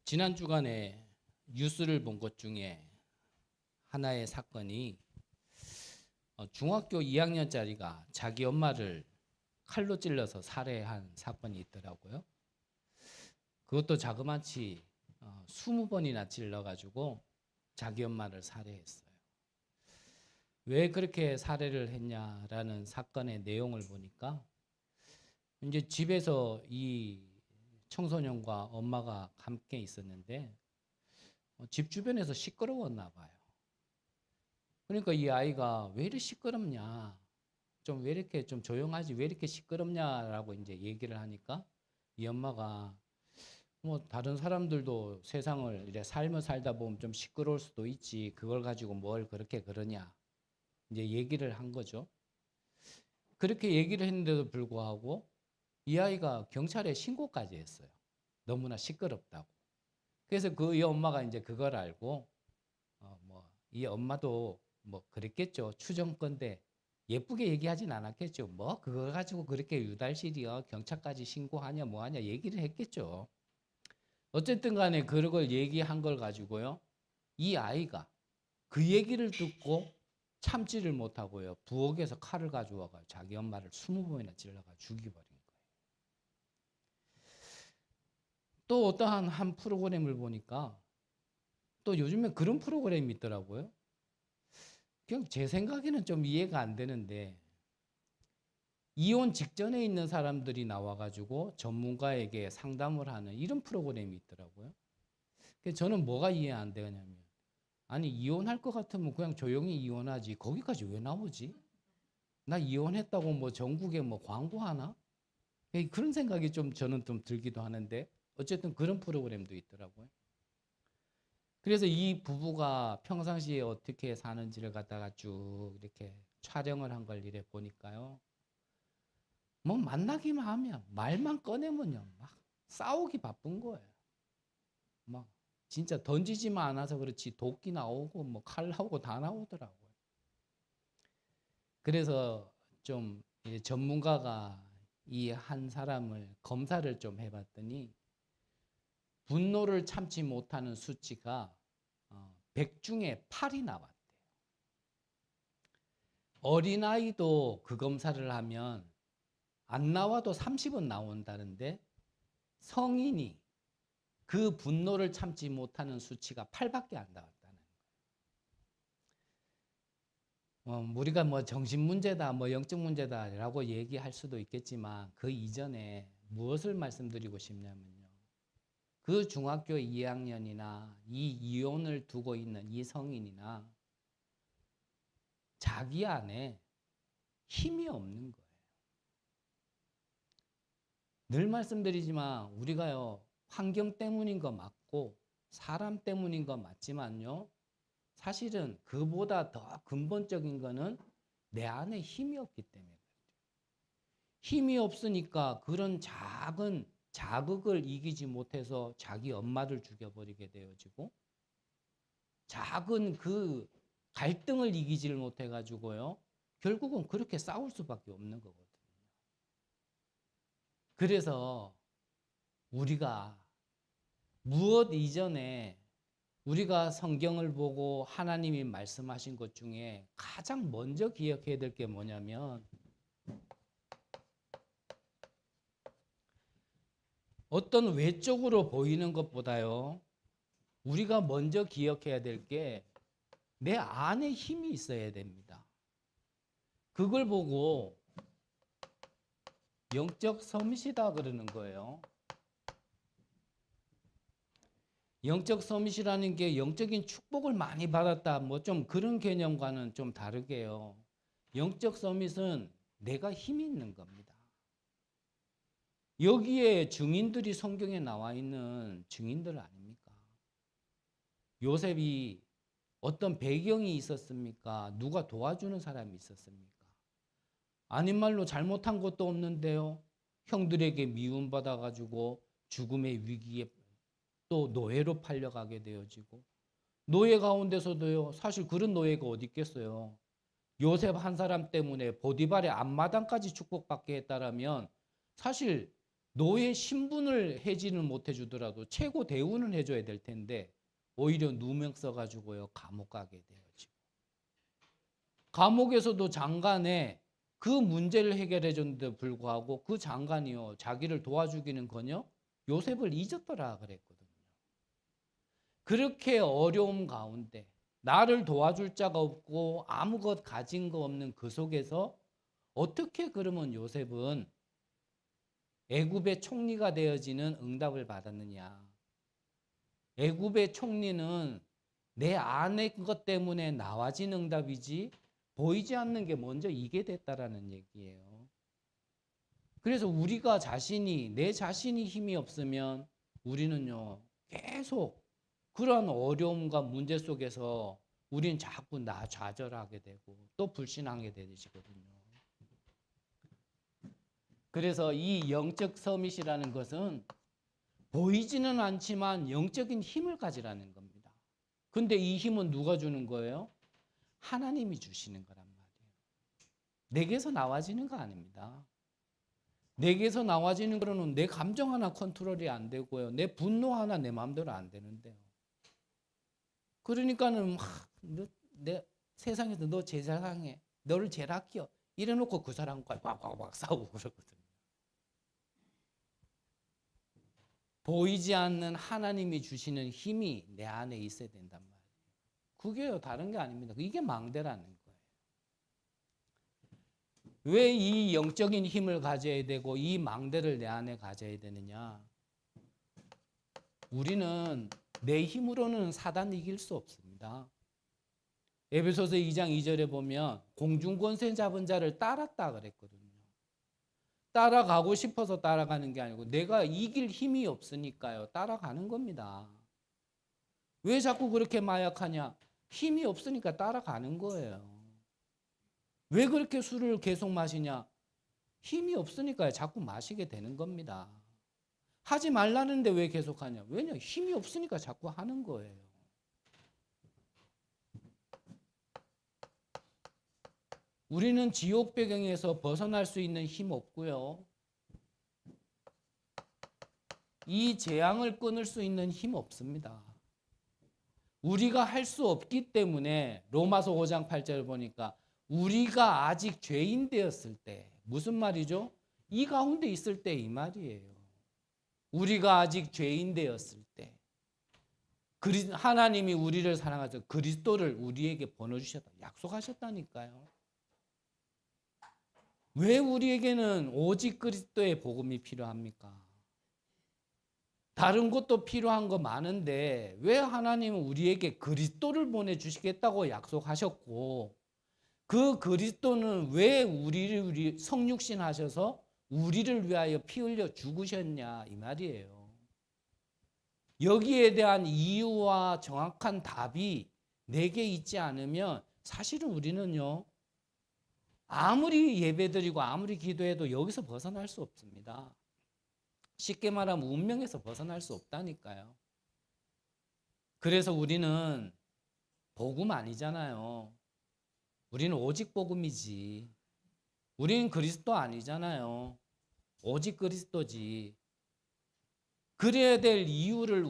지난 주간에 뉴스를 본 것 중에 하나의 사건이 중학교 2학년짜리가 자기 엄마를 칼로 찔러서 살해한 사건이 있더라고요. 그것도 자그마치 20번이나 찔러가지고 자기 엄마를 살해했어요. 왜 그렇게 살해를 했냐라는 사건의 내용을 보니까 이제 집에서 이 청소년과 엄마가 함께 있었는데 집 주변에서 시끄러웠나 봐요. 그러니까 이 아이가 왜 이렇게 시끄럽냐, 좀 왜 이렇게 좀 조용하지, 왜 이렇게 시끄럽냐라고 이제 얘기를 하니까 이 엄마가 뭐 다른 사람들도 세상을 이래 삶을 살다 보면 좀 시끄러울 수도 있지, 그걸 가지고 뭘 그렇게 그러냐 이제 얘기를 한 거죠. 그렇게 얘기를 했는데도 불구하고 이 아이가 경찰에 신고까지 했어요. 너무나 시끄럽다고. 그래서 이 엄마가 이제 그걸 알고 뭐 이 엄마도 뭐 그랬겠죠. 추정건데 예쁘게 얘기하진 않았겠죠. 뭐 그거 가지고 그렇게 유달실이야 경찰까지 신고하냐 뭐하냐 얘기를 했겠죠. 어쨌든 간에 그걸 얘기한 걸 가지고요, 이 아이가 그 얘기를 듣고 참지를 못하고요, 부엌에서 칼을 가져와가 자기 엄마를 20번이나 찔러가 죽여버린 거예요. 또 어떠한 한 프로그램을 보니까 또 요즘에 그런 프로그램이 있더라고요. 그냥 제 생각에는 좀 이해가 안 되는데, 이혼 직전에 있는 사람들이 나와가지고 전문가에게 상담을 하는 이런 프로그램이 있더라고요. 그래서 저는 뭐가 이해 안 되냐면, 아니 이혼할 것 같으면 그냥 조용히 이혼하지 거기까지 왜 나오지? 나 이혼했다고 뭐 전국에 뭐 광고하나? 그런 생각이 좀 저는 좀 들기도 하는데, 어쨌든 그런 프로그램도 있더라고요. 그래서 이 부부가 평상시에 어떻게 사는지를 갖다가 쭉 이렇게 촬영을 한 걸 이래 보니까요, 뭐 만나기만 하면 말만 꺼내면요 막 싸우기 바쁜 거예요. 막 진짜 던지지만 않아서 그렇지 도끼 나오고 뭐 칼 나오고 다 나오더라고요. 그래서 좀 전문가가 이 한 사람을 검사를 좀 해봤더니 분노를 참지 못하는 수치가 100 중에 8이 나왔대요. 어린아이도 그 검사를 하면 안 나와도 30은 나온다는데, 성인이 그 분노를 참지 못하는 수치가 8밖에 안 나왔다는 거예요. 우리가 뭐 정신문제다, 뭐 영적 문제다라고 얘기할 수도 있겠지만, 그 이전에 무엇을 말씀드리고 싶냐면요, 그 중학교 2학년이나 이 이혼을 두고 있는 이 성인이나 자기 안에 힘이 없는 거예요. 늘 말씀드리지만 우리가요, 환경 때문인 거 맞고 사람 때문인 거 맞지만요, 사실은 그보다 더 근본적인 거는 내 안에 힘이 없기 때문에 그렇죠. 힘이 없으니까 그런 작은 자극을 이기지 못해서 자기 엄마를 죽여버리게 되어지고, 작은 그 갈등을 이기지를 못해 가지고요, 결국은 그렇게 싸울 수밖에 없는 거거든요. 그래서 우리가 무엇 이전에 우리가 성경을 보고 하나님이 말씀하신 것 중에 가장 먼저 기억해야 될 게 뭐냐면, 어떤 외적으로 보이는 것보다요, 우리가 먼저 기억해야 될 게 내 안에 힘이 있어야 됩니다. 그걸 보고 영적 섬이시다 그러는 거예요. 영적 섬이시라는 게 영적인 축복을 많이 받았다, 뭐 좀 그런 개념과는 좀 다르게요. 영적 서밋은 내가 힘이 있는 겁니다. 여기에 증인들이 성경에 나와 있는 증인들 아닙니까? 요셉이 어떤 배경이 있었습니까? 누가 도와주는 사람이 있었습니까? 아닌 말로 잘못한 것도 없는데요, 형들에게 미움받아가지고 죽음의 위기에 또 노예로 팔려가게 되어지고, 노예 가운데서도요, 사실 그런 노예가 어디 있겠어요. 요셉 한 사람 때문에 보디발의 앞마당까지 축복받게 했다라면 사실 노예 신분을 해지는 못 해주더라도 최고 대우는 해줘야 될 텐데 오히려 누명 써가지고요 감옥 가게 되어지고, 감옥에서도 장관에 그 문제를 해결해 줬는데 불구하고 그 장관이요 자기를 도와주기는커녕 요셉을 잊었더라 그랬거든요. 그렇게 어려움 가운데 나를 도와줄 자가 없고 아무것 가진 거 없는 그 속에서 어떻게 그러면 요셉은 애굽의 총리가 되어지는 응답을 받았느냐. 애굽의 총리는 내 안의 것 때문에 나와진 응답이지 보이지 않는 게 먼저 이게 됐다라는 얘기예요. 그래서 우리가 내 자신이 힘이 없으면 우리는요 계속 그런 어려움과 문제 속에서 우리는 자꾸 나 좌절하게 되고 또 불신하게 되시거든요. 그래서 이 영적 서밋이라는 것은 보이지는 않지만 영적인 힘을 가지라는 겁니다. 근데 이 힘은 누가 주는 거예요? 하나님이 주시는 거란 말이에요. 내게서 나와지는 거 아닙니다. 내게서 나와지는 거로는 내 감정 하나 컨트롤이 안 되고요. 내 분노 하나 내 마음대로 안 되는데요. 그러니까는 내 세상에서 너 제일 사랑해, 너를 제일 아껴 이래놓고 그 사람과 꽉꽉꽉 싸우고 그러거든요. 보이지 않는 하나님이 주시는 힘이 내 안에 있어야 된단 말이에요. 그게요 다른 게 아닙니다. 이게 망대라는 거예요. 왜 이 영적인 힘을 가져야 되고 이 망대를 내 안에 가져야 되느냐? 우리는 내 힘으로는 사단 이길 수 없습니다. 에베소서 2장 2절에 보면 공중권세 잡은 자를 따랐다 그랬거든요. 따라가고 싶어서 따라가는 게 아니고 내가 이길 힘이 없으니까요 따라가는 겁니다. 왜 자꾸 그렇게 마약하냐? 힘이 없으니까 따라가는 거예요. 왜 그렇게 술을 계속 마시냐? 힘이 없으니까 자꾸 마시게 되는 겁니다. 하지 말라는데 왜 계속 하냐? 왜냐? 힘이 없으니까 자꾸 하는 거예요. 우리는 지옥 배경에서 벗어날 수 있는 힘 없고요. 이 재앙을 끊을 수 있는 힘 없습니다. 우리가 할 수 없기 때문에 로마서 5장 8절을 보니까 우리가 아직 죄인 되었을 때, 무슨 말이죠? 이 가운데 있을 때 이 말이에요. 우리가 아직 죄인 되었을 때 하나님이 우리를 사랑하셔서 그리스도를 우리에게 보내주셨다 약속하셨다니까요. 왜 우리에게는 오직 그리스도의 복음이 필요합니까? 다른 것도 필요한 거 많은데 왜 하나님은 우리에게 그리스도를 보내주시겠다고 약속하셨고 그 그리스도는 왜 우리 성육신 하셔서 우리를 위하여 피 흘려 죽으셨냐 이 말이에요. 여기에 대한 이유와 정확한 답이 내게 있지 않으면 사실은 우리는요 아무리 예배드리고 아무리 기도해도 여기서 벗어날 수 없습니다. 쉽게 말하면 운명에서 벗어날 수 없다니까요. 그래서 우리는 복음 아니잖아요. 우리는 오직 복음이지. 우리는 그리스도 아니잖아요. 오직 그리스도지. 그래야 될 이유를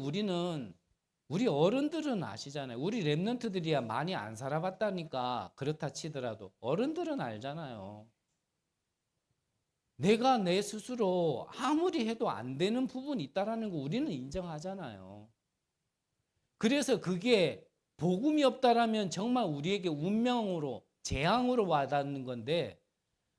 우리 어른들은 아시잖아요. 우리 랩런트들이야 많이 안 살아봤다니까 그렇다 치더라도 어른들은 알잖아요. 내가 내 스스로 아무리 해도 안 되는 부분이 있다는 거 우리는 인정하잖아요. 그래서 그게 복음이 없다라면 정말 우리에게 운명으로 재앙으로 와닿는 건데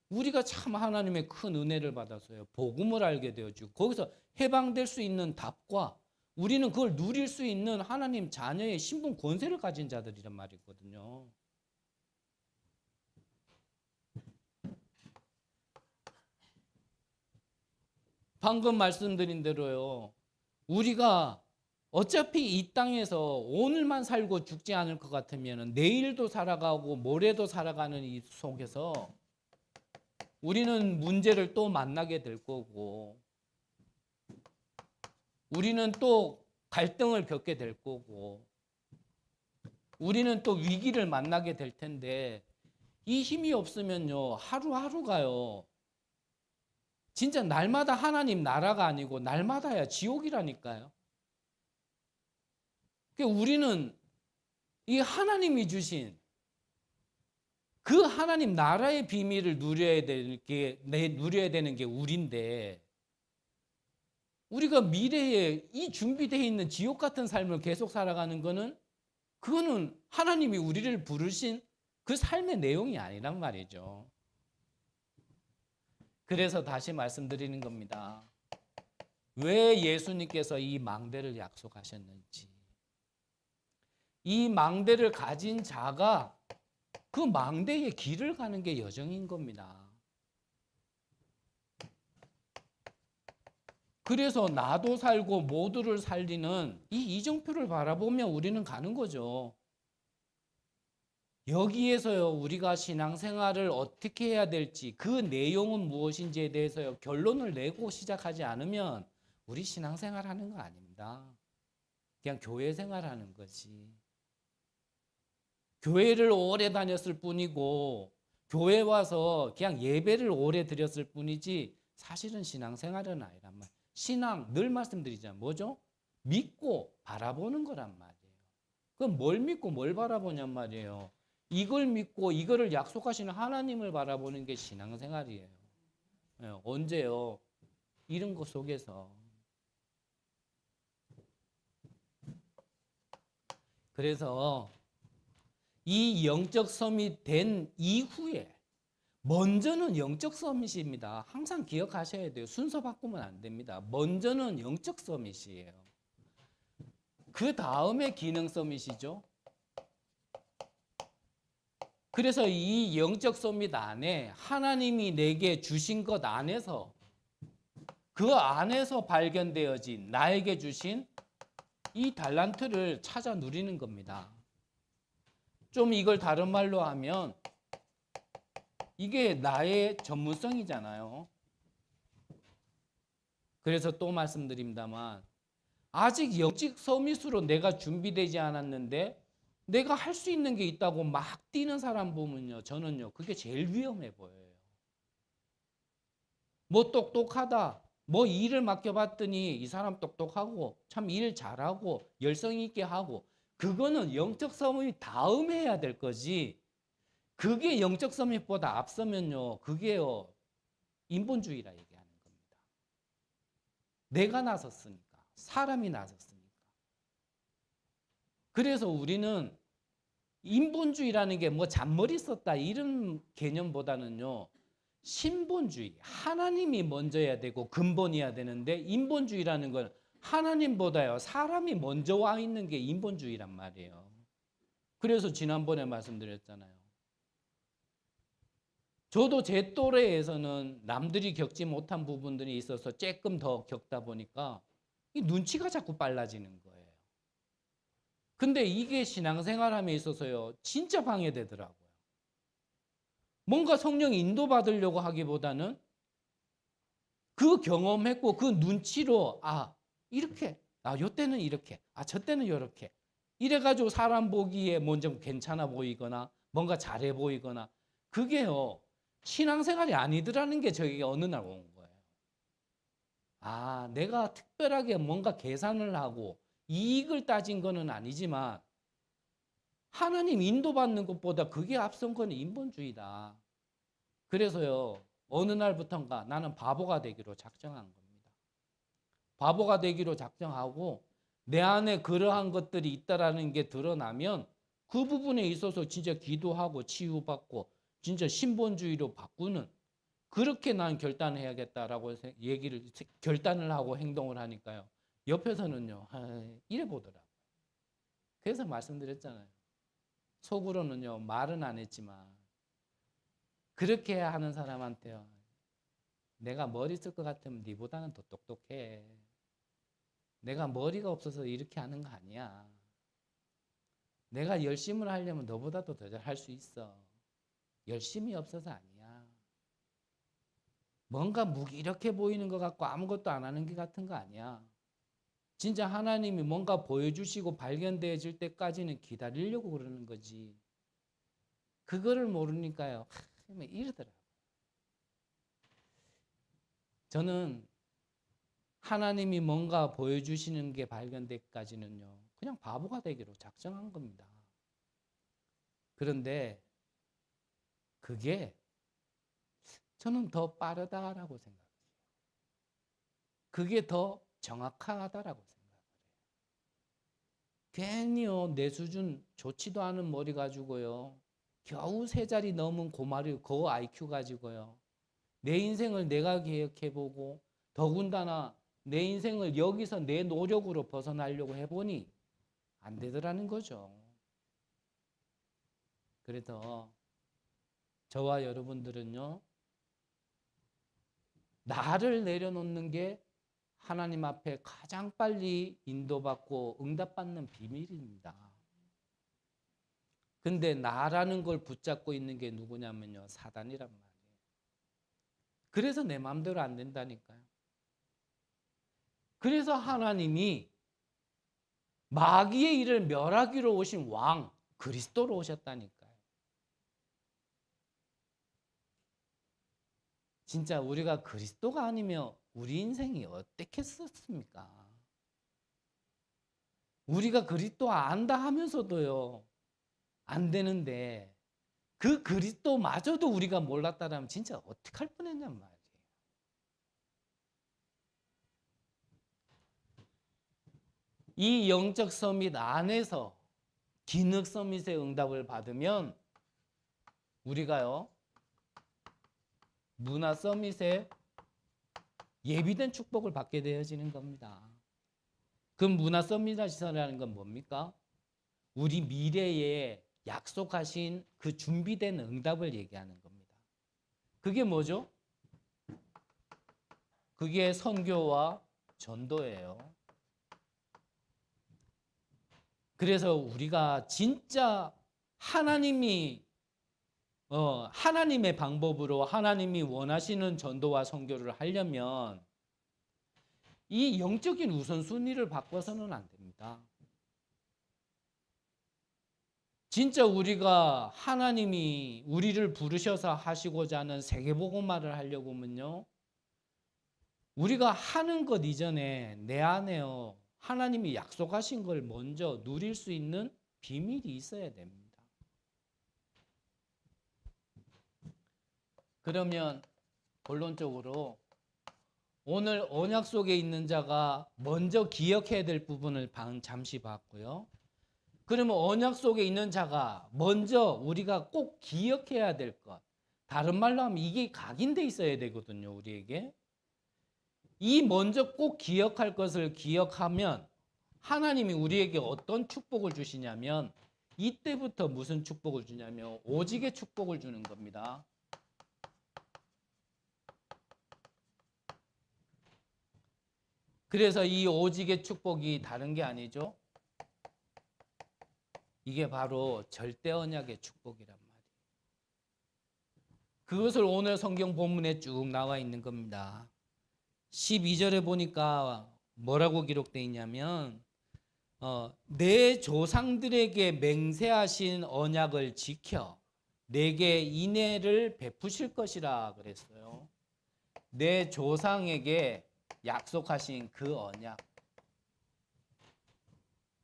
우리가 참 하나님의 큰 은혜를 받아서요 복음을 알게 되어지고 거기서 해방될 수 있는 답과 우리는 그걸 누릴 수 있는 하나님 자녀의 신분 권세를 가진 자들이란 말이거든요. 방금 말씀드린 대로요 우리가 어차피 이 땅에서 오늘만 살고 죽지 않을 것 같으면 내일도 살아가고 모레도 살아가는 이 속에서 우리는 문제를 또 만나게 될 거고 우리는 또 갈등을 겪게 될 거고 우리는 또 위기를 만나게 될 텐데 이 힘이 없으면요 하루하루가요 진짜 날마다 하나님 나라가 아니고 날마다야 지옥이라니까요. 그러니까 우리는 이 하나님이 주신 그 하나님 나라의 비밀을 누려야 되는 게 우리인데, 우리가 미래에 이 준비되어 있는 지옥 같은 삶을 계속 살아가는 거는, 그거는 하나님이 우리를 부르신 그 삶의 내용이 아니란 말이죠. 그래서 다시 말씀드리는 겁니다. 왜 예수님께서 이 망대를 약속하셨는지. 이 망대를 가진 자가 그 망대의 길을 가는 게 여정인 겁니다. 그래서 나도 살고 모두를 살리는 이 이정표를 바라보며 우리는 가는 거죠. 여기에서요, 우리가 신앙생활을 어떻게 해야 될지, 그 내용은 무엇인지에 대해서요, 결론을 내고 시작하지 않으면 우리 신앙생활 하는 거 아닙니다. 그냥 교회 생활하는 거지. 교회를 오래 다녔을 뿐이고, 교회 와서 그냥 예배를 오래 드렸을 뿐이지, 사실은 신앙생활은 아니란 말이에요. 신앙, 늘 말씀드리잖아요. 뭐죠? 믿고 바라보는 거란 말이에요. 그럼 뭘 믿고 뭘 바라보냔 말이에요. 이걸 믿고 이거를 약속하시는 하나님을 바라보는 게 신앙생활이에요. 언제요? 이런 것 속에서. 그래서 이 영적 서밋 된 이후에, 먼저는 영적 서밋입니다. 항상 기억하셔야 돼요. 순서 바꾸면 안 됩니다. 먼저는 영적 서밋이에요. 그 다음에 기능 서밋이죠. 그래서 이 영적 서밋 안에 하나님이 내게 주신 것 안에서, 그 안에서 발견되어진 나에게 주신 이 달란트를 찾아 누리는 겁니다. 좀 이걸 다른 말로 하면 이게 나의 전문성이잖아요. 그래서 또 말씀드립니다만, 아직 영적 서밋으로 내가 준비되지 않았는데 내가 할 수 있는 게 있다고 막 뛰는 사람 보면요, 저는요, 그게 제일 위험해 보여요. 뭐 똑똑하다, 뭐 일을 맡겨봤더니 이 사람 똑똑하고 참 일 잘하고 열성 있게 하고, 그거는 영적 서밋 다음에 해야 될 거지. 그게 영적 서밋보다 앞서면요, 그게요, 인본주의라 얘기하는 겁니다. 내가 나섰으니까, 사람이 나섰으니까. 그래서 우리는 인본주의라는 게 뭐 잔머리 썼다 이런 개념보다는요, 신본주의, 하나님이 먼저야 되고 근본이야 되는데, 인본주의라는 건 하나님보다요 사람이 먼저 와 있는 게 인본주의란 말이에요. 그래서 지난번에 말씀드렸잖아요. 저도 제 또래에서는 남들이 겪지 못한 부분들이 있어서 조금 더 겪다 보니까 이 눈치가 자꾸 빨라지는 거예요. 근데 이게 신앙생활함에 있어서요, 진짜 방해되더라고요. 뭔가 성령 인도받으려고 하기보다는 그 경험했고 그 눈치로, 이렇게, 요때는 이렇게, 저때는 이렇게, 이래가지고 사람 보기에 먼저 괜찮아 보이거나 뭔가 잘해 보이거나, 그게요, 신앙생활이 아니더라는 게 저에게 어느 날 온 거예요. 내가 특별하게 뭔가 계산을 하고 이익을 따진 거는 아니지만 하나님 인도받는 것보다 그게 앞선 건 인본주의다. 그래서요, 어느 날부턴가 나는 바보가 되기로 작정한 겁니다. 바보가 되기로 작정하고, 내 안에 그러한 것들이 있다라는 게 드러나면 그 부분에 있어서 진짜 기도하고 치유받고 진짜 신본주의로 바꾸는, 그렇게 난 결단해야겠다라고 결단을 하고 행동을 하니까요, 옆에서는요, 이래 보더라고요. 그래서 말씀드렸잖아요. 속으로는요, 말은 안 했지만 그렇게 하는 사람한테요, 내가 머리 쓸 것 같으면 네보다는 더 똑똑해. 내가 머리가 없어서 이렇게 하는 거 아니야. 내가 열심을 하려면 너보다도 더 잘 할 수 있어. 열심이 없어서 아니야. 뭔가 무기력해 보이는 것 같고 아무것도 안 하는 것 같은 거 아니야. 진짜 하나님이 뭔가 보여주시고 발견되어질 때까지는 기다리려고 그러는 거지. 그거를 모르니까요, 이러더라고요. 저는 하나님이 뭔가 보여주시는 게 발견되기까지는요, 그냥 바보가 되기로 작정한 겁니다. 그런데 그게 저는 더 빠르다라고 생각해요. 그게 더 정확하다라고 생각해요. 괜히요, 내 수준 좋지도 않은 머리 가지고요, 겨우 3자리 넘은 고마리, 그 IQ 가지고요, 내 인생을 내가 계획해보고, 더군다나 내 인생을 여기서 내 노력으로 벗어나려고 해보니 안 되더라는 거죠. 그래서 저와 여러분들은요, 나를 내려놓는 게 하나님 앞에 가장 빨리 인도받고 응답받는 비밀입니다. 근데 나라는 걸 붙잡고 있는 게 누구냐면요, 사단이란 말이에요. 그래서 내 마음대로 안 된다니까요. 그래서 하나님이 마귀의 일을 멸하기로 오신 왕 그리스도로 오셨다니까요. 진짜 우리가 그리스도가 아니면 우리 인생이 어떻겠었습니까? 우리가 그리스도 안다 하면서도요, 안 되는데 그 그리스도마저도 우리가 몰랐다라면 진짜 어떡할 뻔했냔 말이에요. 이 영적 서밋 안에서 기능 서밋의 응답을 받으면 우리가요, 문화 서밋에 예비된 축복을 받게 되어지는 겁니다. 그 문화 서밋이라는 건 뭡니까? 우리 미래에 약속하신 그 준비된 응답을 얘기하는 겁니다. 그게 뭐죠? 그게 선교와 전도예요. 그래서 우리가 진짜 하나님의 방법으로 하나님이 원하시는 전도와 선교를 하려면 이 영적인 우선순위를 바꿔서는 안 됩니다. 진짜 우리가 하나님이 우리를 부르셔서 하시고자 하는 세계복음화를 하려고 하면요, 우리가 하는 것 이전에 내 안에요, 하나님이 약속하신 걸 먼저 누릴 수 있는 비밀이 있어야 됩니다. 그러면 본론적으로 오늘 언약 속에 있는 자가 먼저 기억해야 될 부분을 잠시 봤고요. 그러면 언약 속에 있는 자가 먼저 우리가 꼭 기억해야 될 것, 다른 말로 하면 이게 각인돼 있어야 되거든요, 우리에게. 이 먼저 꼭 기억할 것을 기억하면 하나님이 우리에게 어떤 축복을 주시냐면, 이때부터 무슨 축복을 주냐면 오직의 축복을 주는 겁니다. 그래서 이 오직의 축복이 다른 게 아니죠. 이게 바로 절대 언약의 축복이란 말이에요. 그것을 오늘 성경 본문에 쭉 나와 있는 겁니다. 12절에 보니까 뭐라고 기록되어 있냐면 내 조상들에게 맹세하신 언약을 지켜 내게 인애를 베푸실 것이라 그랬어요. 내 조상에게 약속하신 그 언약,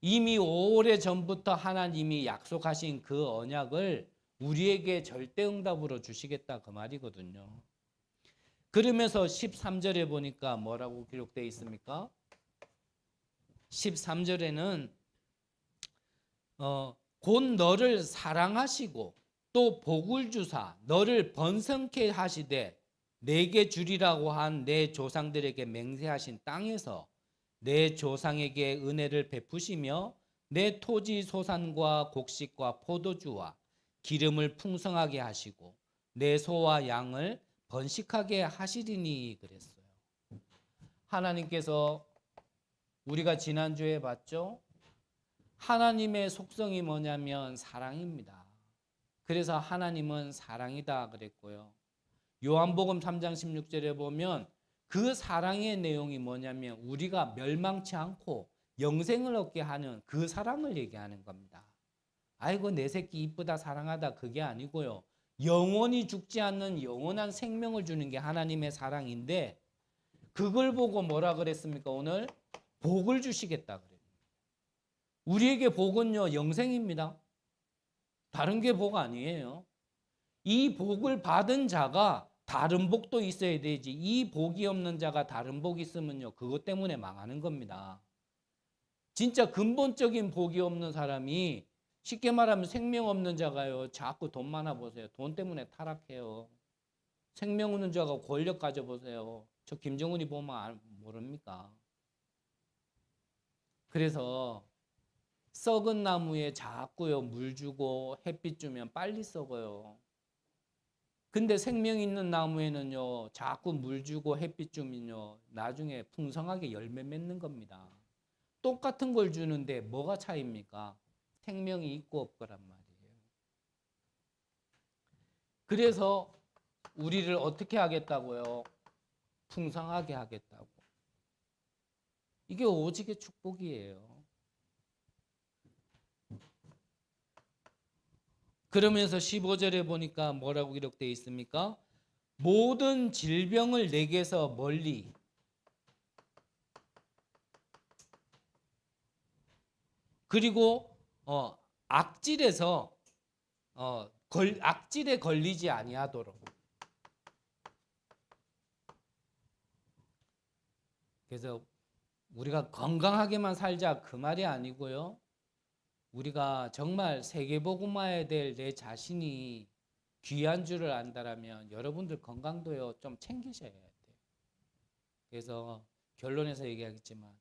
이미 오래전부터 하나님이 약속하신 그 언약을 우리에게 절대응답으로 주시겠다 그 말이거든요. 그러면서 13절에 보니까 뭐라고 기록되어 있습니까? 13절에는 곧 너를 사랑하시고 또 복을 주사 너를 번성케 하시되 내게 주리라고 한 내 조상들에게 맹세하신 땅에서 내 조상에게 은혜를 베푸시며 내 토지 소산과 곡식과 포도주와 기름을 풍성하게 하시고 내 소와 양을 번식하게 하시리니 그랬어요. 하나님께서 우리가 지난주에 봤죠? 하나님의 속성이 뭐냐면 사랑입니다. 그래서 하나님은 사랑이다 그랬고요. 요한복음 3장 16절에 보면 그 사랑의 내용이 뭐냐면 우리가 멸망치 않고 영생을 얻게 하는 그 사랑을 얘기하는 겁니다. 아이고 내 새끼 이쁘다 사랑하다 그게 아니고요. 영원히 죽지 않는 영원한 생명을 주는 게 하나님의 사랑인데, 그걸 보고 뭐라 그랬습니까? 오늘 복을 주시겠다 그래요. 우리에게 복은요 영생입니다. 다른 게 복 아니에요. 이 복을 받은 자가 다른 복도 있어야 되지. 이 복이 없는 자가 다른 복이 있으면요 그것 때문에 망하는 겁니다. 진짜 근본적인 복이 없는 사람이 쉽게 말하면 생명 없는 자가요 자꾸 돈 많아 보세요. 돈 때문에 타락해요. 생명 없는 자가 권력 가져보세요. 저 김정은이 보면 모릅니까? 그래서 썩은 나무에 자꾸요 물 주고 햇빛 주면 빨리 썩어요. 근데 생명 있는 나무에는요 자꾸 물 주고 햇빛 주면요 나중에 풍성하게 열매 맺는 겁니다. 똑같은 걸 주는데 뭐가 차이입니까? 생명이 있고 없고란 말이에요. 그래서 우리를 어떻게 하겠다고요? 풍성하게 하겠다고. 이게 오직의 축복이에요. 그러면서 15절에 보니까 뭐라고 기록되어 있습니까? 모든 질병을 내게서 멀리 그리고 악질에서 악질에 걸리지 아니하도록. 그래서 우리가 건강하게만 살자 그 말이 아니고요. 우리가 정말 세계복음화해야 될 내 자신이 귀한 줄을 안다라면 여러분들 건강도요 좀 챙기셔야 돼요. 그래서 결론에서 얘기하겠지만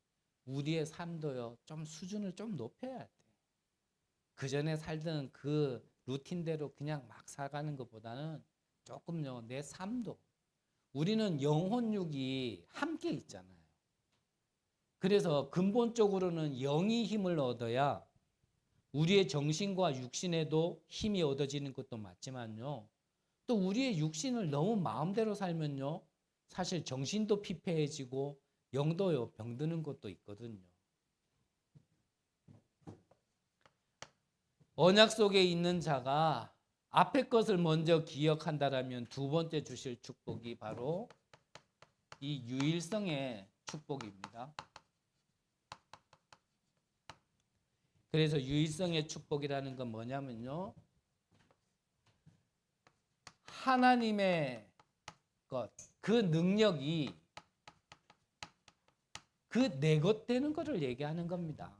우리의 삶도요 좀 수준을 좀 높여야 돼요. 그 전에 살던 그 루틴대로 그냥 막 살아가는 것보다는 조금요 내 삶도 우리는 영혼육이 함께 있잖아요. 그래서 근본적으로는 영이 힘을 얻어야 우리의 정신과 육신에도 힘이 얻어지는 것도 맞지만요. 또 우리의 육신을 너무 마음대로 살면요. 사실 정신도 피폐해지고 영도요 병드는 것도 있거든요. 언약 속에 있는 자가 앞에 것을 먼저 기억한다라면 두 번째 주실 축복이 바로 이 유일성의 축복입니다. 그래서 유일성의 축복이라는 건 뭐냐면요. 하나님의 것, 그 능력이 그 내 것 되는 것을 얘기하는 겁니다.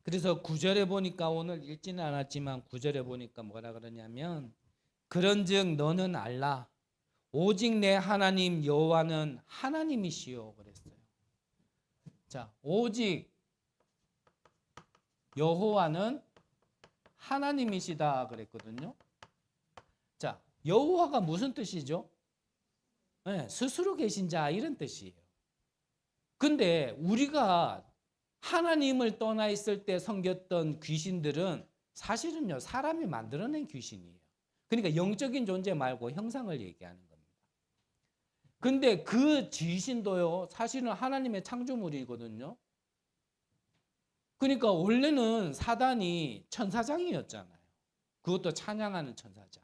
그래서 9절에 보니까 오늘 읽지는 않았지만 9절에 보니까 뭐라 그러냐면 그런즉 너는 알라 오직 내 하나님 여호와는 하나님이시요 그랬어요. 자, 오직 여호와는 하나님이시다 그랬거든요. 자, 여호와가 무슨 뜻이죠? 네, 스스로 계신 자 이런 뜻이에요. 근데 우리가 하나님을 떠나 있을 때 섬겼던 귀신들은 사실은요 사람이 만들어낸 귀신이에요. 그러니까 영적인 존재 말고 형상을 얘기하는 겁니다. 근데 그 귀신도요 사실은 하나님의 창조물이거든요. 그러니까 원래는 사단이 천사장이었잖아요. 그것도 찬양하는 천사장.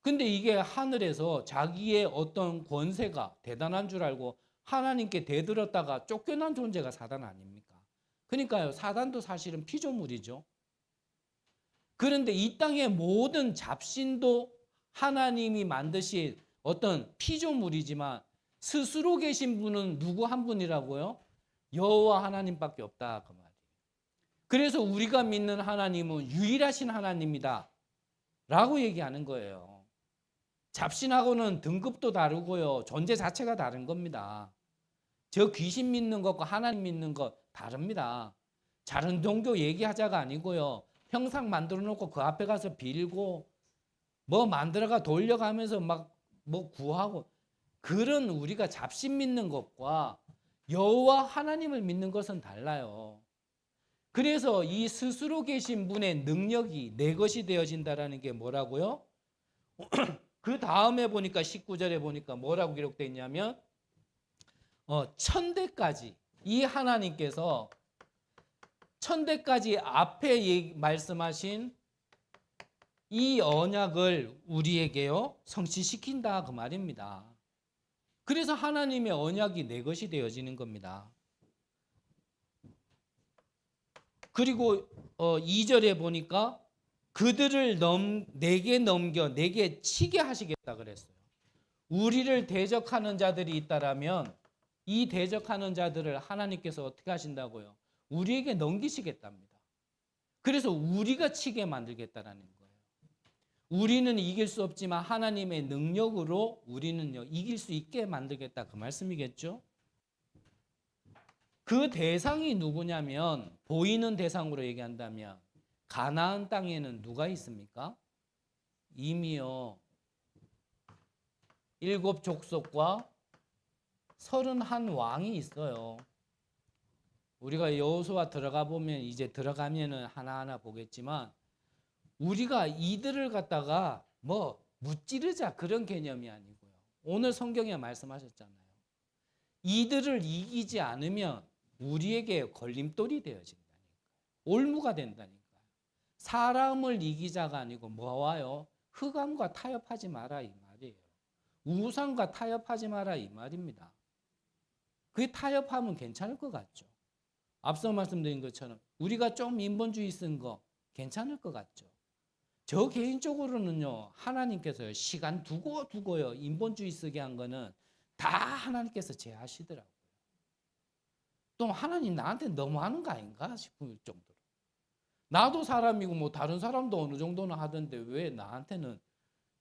근데 이게 하늘에서 자기의 어떤 권세가 대단한 줄 알고 하나님께 대들었다가 쫓겨난 존재가 사단 아닙니까? 그러니까요, 사단도 사실은 피조물이죠. 그런데 이 땅의 모든 잡신도 하나님이 만드신 어떤 피조물이지만 스스로 계신 분은 누구 한 분이라고요? 여호와 하나님밖에 없다 그 말이에요. 그래서 우리가 믿는 하나님은 유일하신 하나님이다 라고 얘기하는 거예요. 잡신하고는 등급도 다르고요. 존재 자체가 다른 겁니다. 저 귀신 믿는 것과 하나님 믿는 것 다릅니다. 다른 종교 얘기하자가 아니고요. 형상 만들어 놓고 그 앞에 가서 빌고 뭐 만들어가 돌려가면서 막 뭐 구하고 그런 우리가 잡신 믿는 것과 여호와 하나님을 믿는 것은 달라요. 그래서 이 스스로 계신 분의 능력이 내 것이 되어진다라는 게 뭐라고요? 그 다음에 보니까 19절에 보니까 뭐라고 기록되어 있냐면 천대까지 이 1000대까지 앞에 말씀하신 이 언약을 우리에게요 성취시킨다 그 말입니다. 그래서 하나님의 언약이 내 것이 되어지는 겁니다. 그리고 2절에 보니까 그들을 내게 넘겨 내게 치게 하시겠다 그랬어요. 우리를 대적하는 자들이 있다라면 이 대적하는 자들을 하나님께서 어떻게 하신다고요? 우리에게 넘기시겠답니다. 그래서 우리가 치게 만들겠다라는 거예요. 우리는 이길 수 없지만 하나님의 능력으로 우리는요 이길 수 있게 만들겠다 그 말씀이겠죠? 그 대상이 누구냐면 보이는 대상으로 얘기한다면 가나안 땅에는 누가 있습니까? 이미요 7 족속과 31 왕이 있어요. 우리가 여호수아 들어가 보면 이제 들어가면은 하나하나 보겠지만 우리가 이들을 갖다가 뭐 무찌르자 그런 개념이 아니고요. 오늘 성경에 말씀하셨잖아요. 이들을 이기지 않으면 우리에게 걸림돌이 되어진다니까요. 올무가 된다니까요. 사람을 이기자가 아니고 뭐와요? 흑암과 타협하지 마라 이 말이에요. 우상과 타협하지 마라 이 말입니다. 그게 타협하면 괜찮을 것 같죠. 앞서 말씀드린 것처럼 우리가 좀 인본주의 쓴 거 괜찮을 것 같죠. 저 개인적으로는요 하나님께서요 시간 두고요 인본주의 쓰게 한 거는 다 하나님께서 제하시더라고요. 또 하나님 나한테 너무하는 거 아닌가 싶을 정도로. 나도 사람이고 뭐 다른 사람도 어느 정도는 하던데 왜 나한테는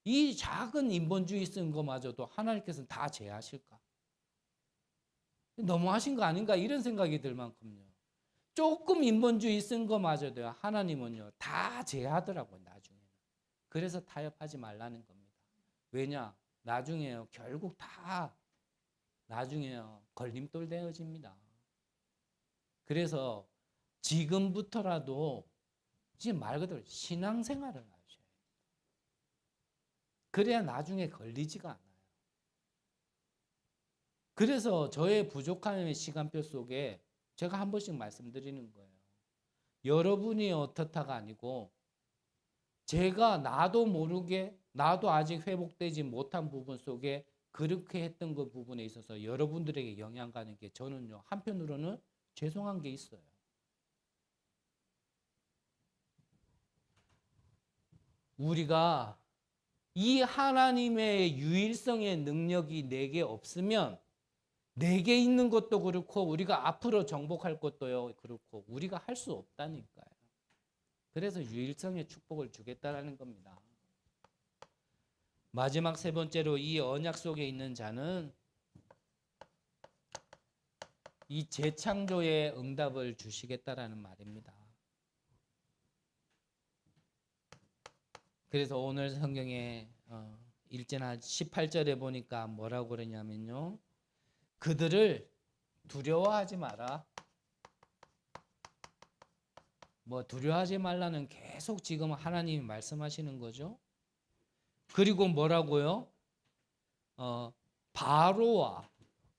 이 작은 인본주의 쓴 거마저도 하나님께서는 다 제하실까? 너무하신 거 아닌가 이런 생각이 들 만큼요. 조금 인본주의 쓴 거마저도요 하나님은요 다 제하더라고요 나중에는. 그래서 타협하지 말라는 겁니다. 왜냐? 나중에요 결국 다 나중에요 걸림돌 되어집니다. 그래서 지금부터라도 지금 말 그대로 신앙생활을 하셔야 해요. 그래야 나중에 걸리지가 않아요. 그래서 저의 부족함의 시간표 속에 제가 한 번씩 말씀드리는 거예요. 여러분이 어떻다가 아니고 제가 나도 모르게 나도 아직 회복되지 못한 부분 속에 그렇게 했던 그 부분에 있어서 여러분들에게 영향 가는 게 저는요 한편으로는 죄송한 게 있어요. 우리가 이 하나님의 유일성의 능력이 내게 없으면 내게 있는 것도 그렇고 우리가 앞으로 정복할 것도요 그렇고 우리가 할 수 없다니까요. 그래서 유일성의 축복을 주겠다라는 겁니다. 마지막 세 번째로 이 언약 속에 있는 자는 이 재창조의 응답을 주시겠다라는 말입니다. 그래서 오늘 성경에 읽지나 18절에 보니까 뭐라고 그러냐면요. 그들을 두려워하지 마라. 뭐 두려워하지 말라는 계속 지금 하나님이 말씀하시는 거죠. 그리고 뭐라고요? 바로와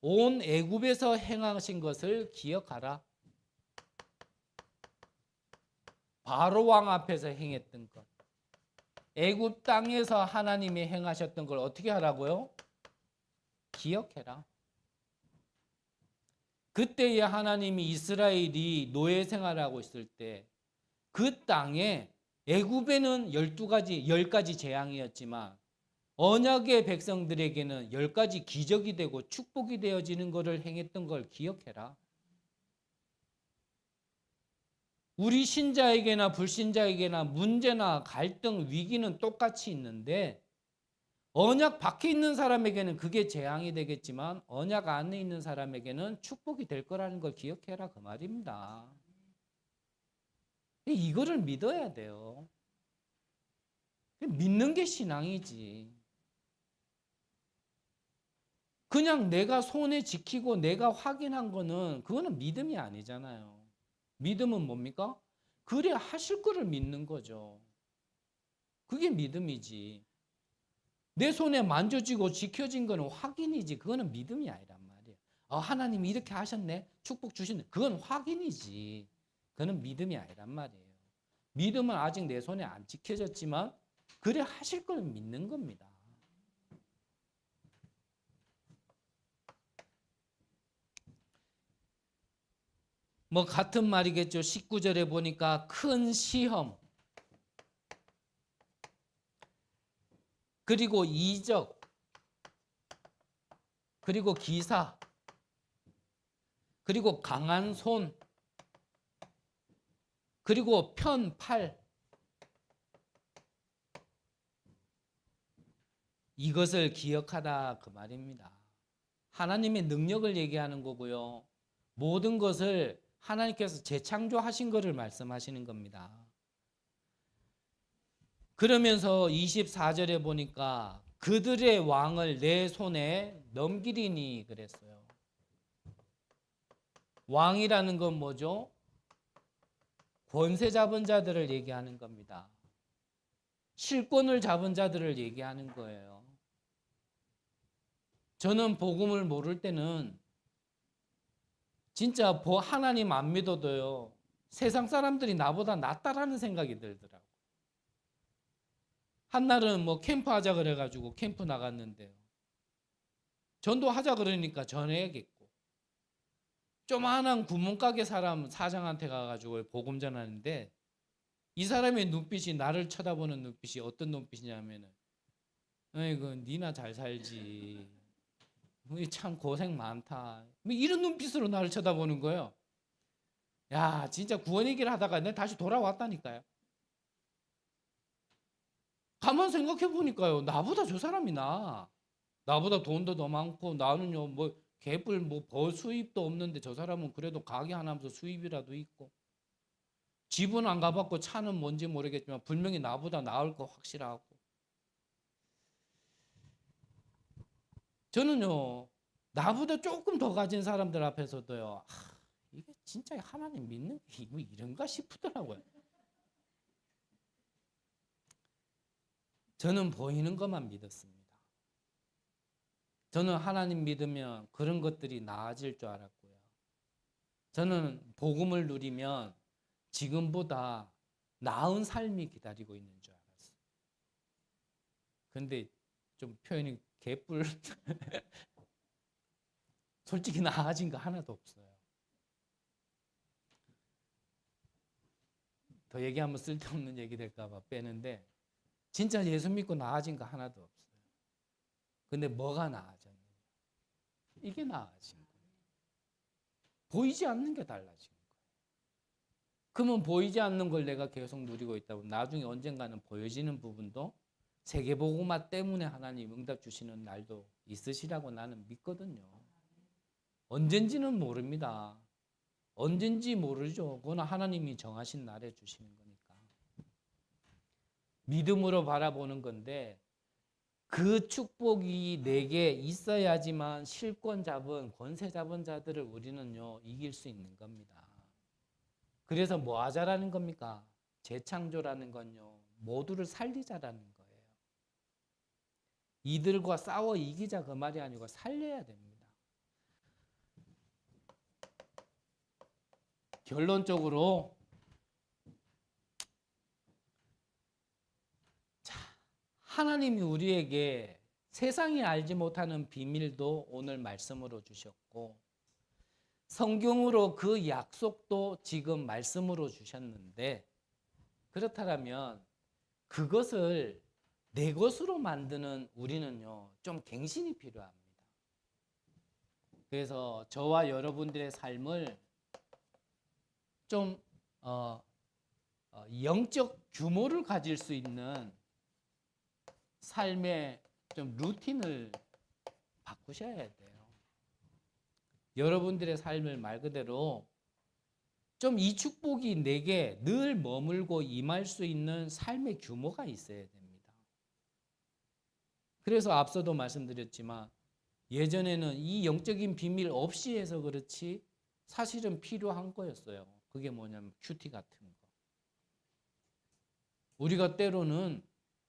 온 애굽에서 행하신 것을 기억하라. 바로 왕 앞에서 행했던 것. 애굽 땅에서 하나님이 행하셨던 걸 어떻게 하라고요? 기억해라. 그때에 하나님이 이스라엘이 노예 생활하고 있을 때 그 땅에 애굽에는 10가지 재앙이었지만 언약의 백성들에게는 10가지 기적이 되고 축복이 되어지는 것을 행했던 걸 기억해라. 우리 신자에게나 불신자에게나 문제나 갈등, 위기는 똑같이 있는데 언약 밖에 있는 사람에게는 그게 재앙이 되겠지만 언약 안에 있는 사람에게는 축복이 될 거라는 걸 기억해라 그 말입니다. 이거를 믿어야 돼요. 믿는 게 신앙이지. 그냥 내가 손에 지키고 내가 확인한 거는 그거는 믿음이 아니잖아요. 믿음은 뭡니까? 그래 하실 거를 믿는 거죠. 그게 믿음이지. 내 손에 만져지고 지켜진 거는 확인이지. 그거는 믿음이 아니란 말이에요. 하나님이 이렇게 하셨네. 축복 주셨네. 그건 확인이지. 그거는 믿음이 아니란 말이에요. 믿음은 아직 내 손에 안 지켜졌지만 그래 하실 걸 믿는 겁니다. 뭐 같은 말이겠죠. 19절에 보니까 큰 시험, 그리고 이적, 그리고 기사, 그리고 강한 손, 그리고 편팔, 이것을 기억하라 그 말입니다. 하나님의 능력을 얘기하는 거고요. 모든 것을 하나님께서 재창조하신 것을 말씀하시는 겁니다. 그러면서 24절에 보니까 그들의 왕을 내 손에 넘기리니 그랬어요. 왕이라는 건 뭐죠? 권세 잡은 자들을 얘기하는 겁니다. 실권을 잡은 자들을 얘기하는 거예요. 저는 복음을 모를 때는 진짜 하나님 안 믿어도요, 세상 사람들이 나보다 낫다라는 생각이 들더라고요. 한날은 뭐 캠프 하자 그래가지고 캠프 나갔는데요, 전도하자 그러니까 전해야겠고, 조만한 구멍가게 사람 사장한테 가가지고 복음 전하는데, 이 사람의 눈빛이, 나를 쳐다보는 눈빛이 어떤 눈빛이냐면은, 아이고 니나 잘 살지, 참 고생 많다, 뭐 이런 눈빛으로 나를 쳐다보는 거예요. 야, 진짜 구원 얘기를 하다가 내가 다시 돌아왔다니까요. 가만 생각해 보니까요, 나보다 저 사람이 나보다 돈도 더 많고, 나는요 뭐 개뿔 뭐 버수입도 없는데 저 사람은 그래도 가게 하나 하면서 수입이라도 있고, 집은 안 가봤고 차는 뭔지 모르겠지만 분명히 나보다 나을 거 확실하고. 저는요, 나보다 조금 더 가진 사람들 앞에서도요, 이게 진짜 하나님 믿는 게 뭐 이런가 싶더라고요. 저는 보이는 것만 믿었습니다. 저는 하나님 믿으면 그런 것들이 나아질 줄 알았고요. 저는 복음을 누리면 지금보다 나은 삶이 기다리고 있는 줄 알았어요. 근데 좀 표현이 개뿔 솔직히 나아진 거 하나도 없어요. 더 얘기하면 쓸데없는 얘기 될까 봐 빼는데, 진짜 예수 믿고 나아진 거 하나도 없어요. 근데 뭐가 나아졌느냐? 이게 나아진 거예요. 보이지 않는 게 달라진 거예요. 그러면 보이지 않는 걸 내가 계속 누리고 있다면 나중에 언젠가는 보여지는 부분도 세계복음화 때문에 하나님 응답 주시는 날도 있으시라고 나는 믿거든요. 언젠지는 모릅니다. 언젠지 모르죠. 그건 하나님이 정하신 날에 주시는 거니까. 믿음으로 바라보는 건데, 그 축복이 내게 있어야지만 실권 잡은, 권세 잡은 자들을 우리는요 이길 수 있는 겁니다. 그래서 뭐 하자라는 겁니까? 재창조라는 건요, 모두를 살리자라는 거예요. 이들과 싸워 이기자 그 말이 아니고 살려야 됩니다. 결론적으로, 자, 하나님이 우리에게 세상이 알지 못하는 비밀도 오늘 말씀으로 주셨고, 성경으로 그 약속도 지금 말씀으로 주셨는데, 그렇다면 그것을 내 것으로 만드는 우리는요 좀 갱신이 필요합니다. 그래서 저와 여러분들의 삶을 좀 영적 규모를 가질 수 있는 삶의 좀 루틴을 바꾸셔야 돼요. 여러분들의 삶을 말 그대로 좀 이 축복이 내게 늘 머물고 임할 수 있는 삶의 규모가 있어야 됩니다. 그래서 앞서도 말씀드렸지만, 예전에는 이 영적인 비밀 없이 해서 그렇지 사실은 필요한 거였어요. 그게 뭐냐면 큐티 같은 거. 우리가 때로는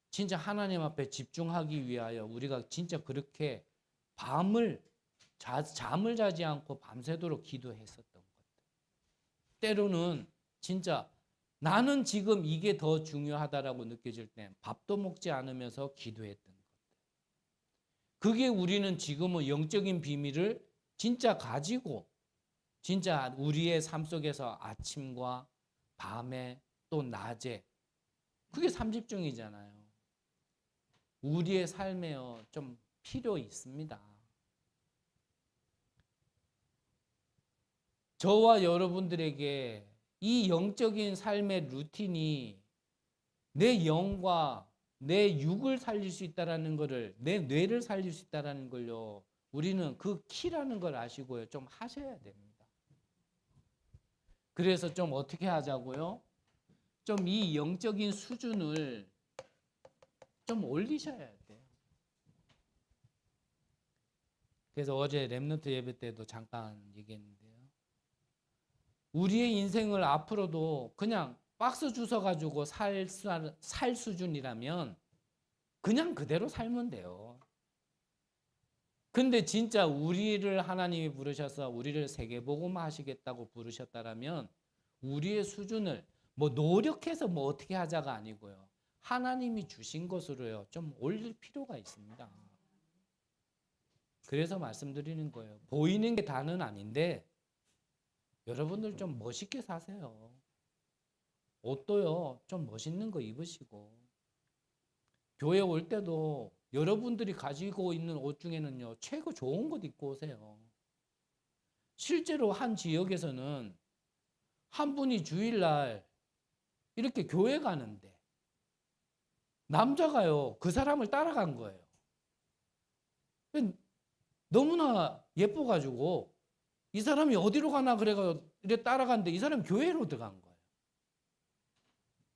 진짜 하나님 앞에 집중하기 위하여 우리가 진짜 그렇게 잠을 자지 않고 밤새도록 기도했었던 것. 때로는 진짜 나는 지금 이게 더 중요하다라고 느껴질 때 밥도 먹지 않으면서 기도했던 것. 그게 우리는 지금은 영적인 비밀을 진짜 가지고 진짜 우리의 삶 속에서 아침과 밤에 또 낮에 그게 삼집중이잖아요. 우리의 삶에 좀 필요 있습니다. 저와 여러분들에게 이 영적인 삶의 루틴이 내 영과 내 육을 살릴 수 있다라는 것을, 내 뇌를 살릴 수 있다라는 걸요. 우리는 그 키라는 걸 아시고요. 좀 하셔야 됩니다. 그래서 좀 어떻게 하자고요? 좀 이 영적인 수준을 좀 올리셔야 돼요. 그래서 어제 렘넌트 예배 때도 잠깐 얘기했는데요. 우리의 인생을 앞으로도 그냥 박스 주워가지고 살 수준이라면 그냥 그대로 살면 돼요. 근데 진짜 우리를 하나님이 부르셔서 우리를 세계복음 하시겠다고 부르셨다라면 우리의 수준을 뭐 노력해서 뭐 어떻게 하자가 아니고요. 하나님이 주신 것으로요. 좀 올릴 필요가 있습니다. 그래서 말씀드리는 거예요. 보이는 게 다는 아닌데 여러분들 좀 멋있게 사세요. 옷도요. 좀 멋있는 거 입으시고 교회 올 때도 여러분들이 가지고 있는 옷 중에는요. 최고 좋은 것 입고 오세요. 실제로 한 지역에서는 한 분이 주일날 이렇게 교회 가는데 남자가요. 그 사람을 따라간 거예요. 너무나 예뻐가지고 이 사람이 어디로 가나 그래가 이래 따라갔는데 이 사람이 교회로 들어간 거예요.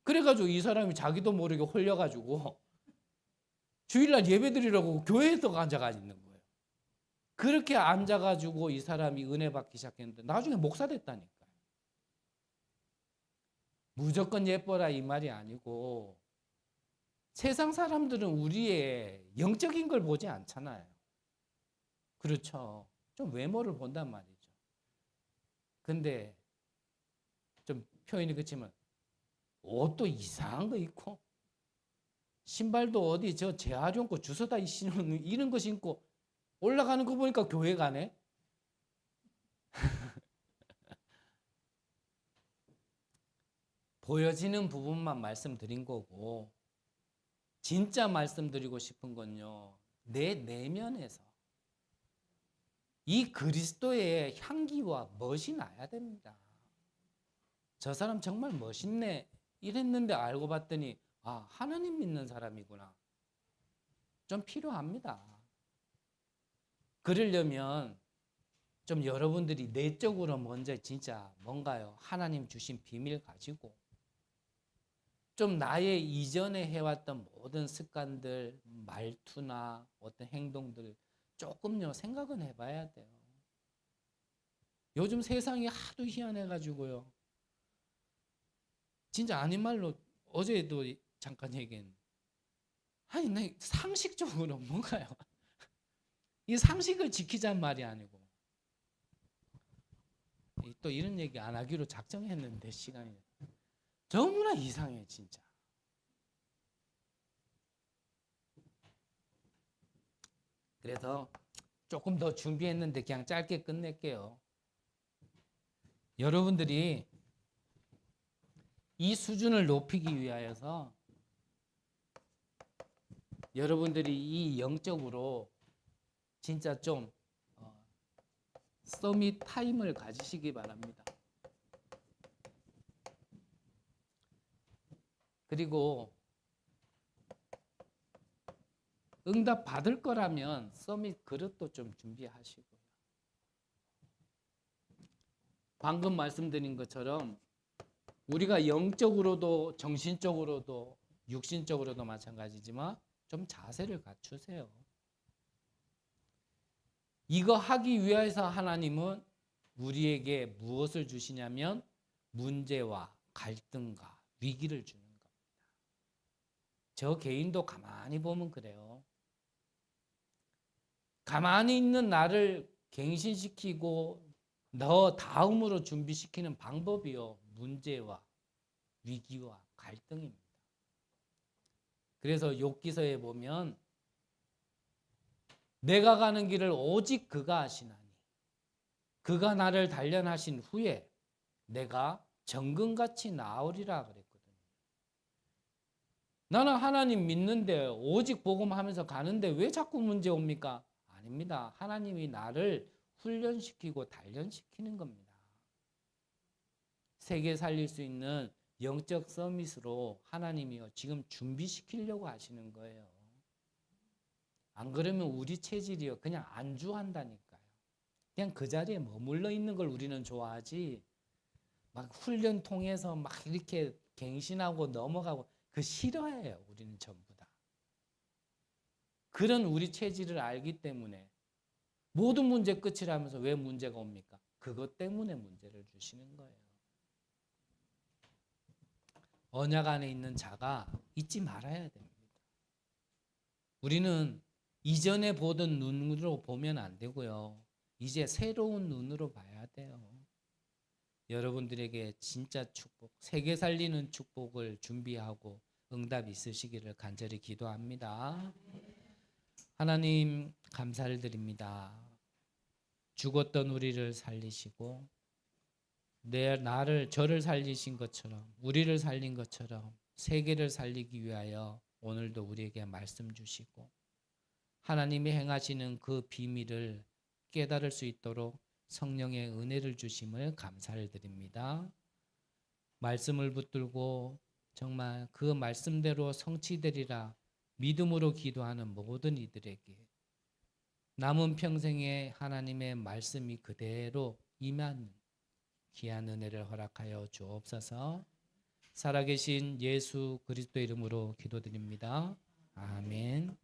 그래가지고 이 사람이 자기도 모르게 홀려가지고 주일날 예배 드리려고 교회에 또 앉아가 있는 거예요. 그렇게 앉아가지고 이 사람이 은혜 받기 시작했는데 나중에 목사 됐다니까요. 무조건 예뻐라 이 말이 아니고 세상 사람들은 우리의 영적인 걸 보지 않잖아요. 그렇죠. 좀 외모를 본단 말이죠. 근데 좀 표현이 그렇지만 옷도 이상한 거 입고 신발도 어디 저 재활용 거 주워다 신는 이런 거 신고 올라가는 거 보니까 교회 가네. 보여지는 부분만 말씀드린 거고 진짜 말씀드리고 싶은 건요. 내 내면에서 이 그리스도의 향기와 멋이 나야 됩니다. 저 사람 정말 멋있네 이랬는데 알고 봤더니 아 하나님 믿는 사람이구나. 좀 필요합니다. 그러려면 좀 여러분들이 내적으로 먼저 진짜 뭔가요? 하나님 주신 비밀 가지고 좀 나의 이전에 해왔던 모든 습관들, 말투나 어떤 행동들 조금요 생각은 해봐야 돼요. 요즘 세상이 하도 희한해가지고요. 진짜 아닌 말로 어제도 잠깐 얘기했는데 아니 나 상식적으로 뭔가요? 이 상식을 지키자는 말이 아니고 또 이런 얘기 안 하기로 작정했는데 시간이 너무나 이상해 진짜. 그래서 조금 더 준비했는데 그냥 짧게 끝낼게요. 여러분들이 이 수준을 높이기 위하여서 여러분들이 이 영적으로 진짜 좀 서밋 타임을 가지시기 바랍니다. 그리고 응답 받을 거라면 서밋 그릇도 좀 준비하시고요. 방금 말씀드린 것처럼 우리가 영적으로도 정신적으로도 육신적으로도 마찬가지지만 좀 자세를 갖추세요. 이거 하기 위해서 하나님은 우리에게 무엇을 주시냐면 문제와 갈등과 위기를 주는 겁니다. 저 개인도 가만히 보면 그래요. 가만히 있는 나를 갱신시키고 너 다음으로 준비시키는 방법이요. 문제와 위기와 갈등입니다. 그래서 욥기서에 보면 내가 가는 길을 오직 그가 아시나니 그가 나를 단련하신 후에 내가 정금같이 나으리라 그랬거든요. 나는 하나님 믿는데 오직 복음하면서 가는데 왜 자꾸 문제 옵니까? 아닙니다. 하나님이 나를 훈련시키고 단련시키는 겁니다. 세계 살릴 수 있는 영적 서밋으로 하나님이요 지금 준비시키려고 하시는 거예요. 안 그러면 우리 체질이요 그냥 안주한다니까요. 그냥 그 자리에 머물러 있는 걸 우리는 좋아하지 막 훈련 통해서 막 이렇게 갱신하고 넘어가고 그 싫어해요. 우리는 전부 다. 그런 우리 체질을 알기 때문에 모든 문제 끝이라면서 왜 문제가 옵니까? 그것 때문에 문제를 주시는 거예요. 언약 안에 있는 자가 잊지 말아야 됩니다. 우리는 이전에 보던 눈으로 보면 안 되고요. 이제 새로운 눈으로 봐야 돼요. 여러분들에게 진짜 축복, 세계 살리는 축복을 준비하고 응답 있으시기를 간절히 기도합니다. 하나님 감사를 드립니다. 죽었던 우리를 살리시고 저를 살리신 것처럼 우리를 살린 것처럼 세계를 살리기 위하여 오늘도 우리에게 말씀 주시고 하나님이 행하시는 그 비밀을 깨달을 수 있도록 성령의 은혜를 주심을 감사를 드립니다. 말씀을 붙들고 정말 그 말씀대로 성취되리라 믿음으로 기도하는 모든 이들에게 남은 평생에 하나님의 말씀이 그대로 임하는 귀한 은혜를 허락하여 주옵소서. 살아계신 예수 그리스도 이름으로 기도드립니다. 아멘.